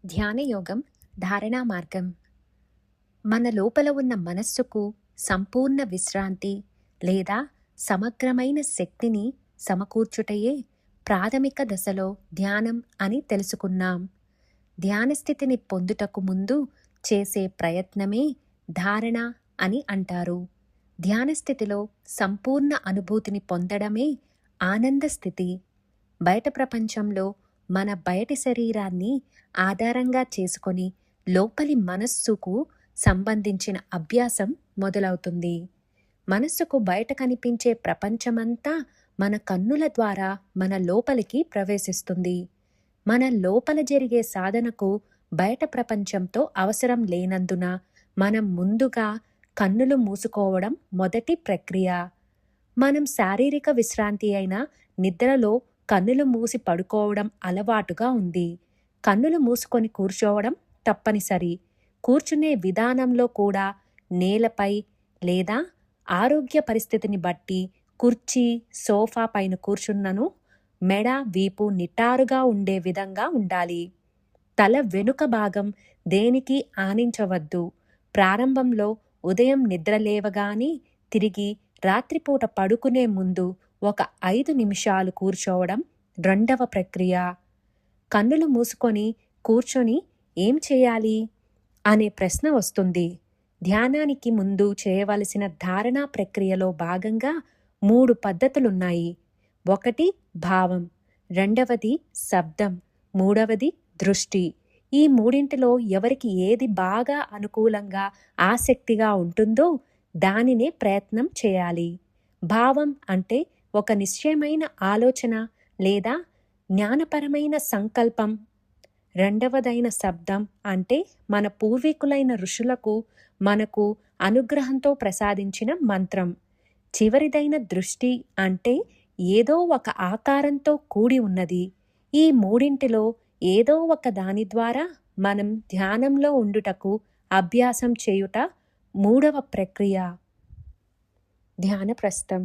ధ్యానయోగం ధారణా మార్గం. మన లోపల ఉన్న మనస్సుకు సంపూర్ణ విశ్రాంతి లేదా సమగ్రమైన శక్తిని సమకూర్చుటయే ప్రాథమిక దశలో ధ్యానం అని తెలుసుకున్నాం. ధ్యాన స్థితిని పొందుటకు ముందు చేసే ప్రయత్నమే ధారణ అని అంటారు. ధ్యాన స్థితిలో సంపూర్ణ అనుభూతిని పొందడమే ఆనంద స్థితి. బయట ప్రపంచంలో మన బయటి శరీరాన్ని ఆధారంగా చేసుకొని లోపలి మనస్సుకు సంబంధించిన అభ్యాసం మొదలవుతుంది. మనస్సుకు బయట కనిపించే ప్రపంచమంతా మన కన్నుల ద్వారా మన లోపలికి ప్రవేశిస్తుంది. మన లోపల జరిగే సాధనకు బయట ప్రపంచంతో అవసరం లేనందున మనం ముందుగా కన్నులు మూసుకోవడం మొదటి ప్రక్రియ. మనం శారీరక విశ్రాంతి అయిన నిద్రలో కన్నులు మూసి పడుకోవడం అలవాటుగా ఉంది. కన్నులు మూసుకొని కూర్చోవడం తప్పనిసరి. కూర్చునే విధానంలో కూడా నేలపై లేదా ఆరోగ్య పరిస్థితిని బట్టి కుర్చీ, సోఫా పైన కూర్చున్నను మెడ, వీపు నిటారుగా ఉండే విధంగా ఉండాలి. తల వెనుక భాగం దేనికి ఆనించవద్దు. ప్రారంభంలో ఉదయం నిద్రలేవగానే తిరిగి రాత్రిపూట పడుకునే ముందు ఒక 5 నిమిషాలు కూర్చోవడం రెండవ ప్రక్రియ. కన్నులు మూసుకొని కూర్చొని ఏం చేయాలి అనే ప్రశ్న వస్తుంది. ధ్యానానికి ముందు చేయవలసిన ధారణా ప్రక్రియలో భాగంగా 3 పద్ధతులున్నాయి. 1 భావం, 2వది శబ్దం, 3వది దృష్టి. ఈ మూడింటిలో ఎవరికి ఏది బాగా అనుకూలంగా ఆసక్తిగా ఉంటుందో దానినే ప్రయత్నం చేయాలి. భావం అంటే ఒక నిశ్చయమైన ఆలోచన లేదా జ్ఞానపరమైన సంకల్పం. రెండవదైన శబ్దం అంటే మన పూర్వీకులైన ఋషులకు మనకు అనుగ్రహంతో ప్రసాదించిన మంత్రం. చివరిదైన దృష్టి అంటే ఏదో ఒక ఆకారంతో కూడి ఉన్నది. ఈ మూడింటిలో ఏదో ఒక దాని ద్వారా మనం ధ్యానంలో ఉండుటకు అభ్యాసం చేయుట 3వ ప్రక్రియ. ధ్యానప్రస్థం.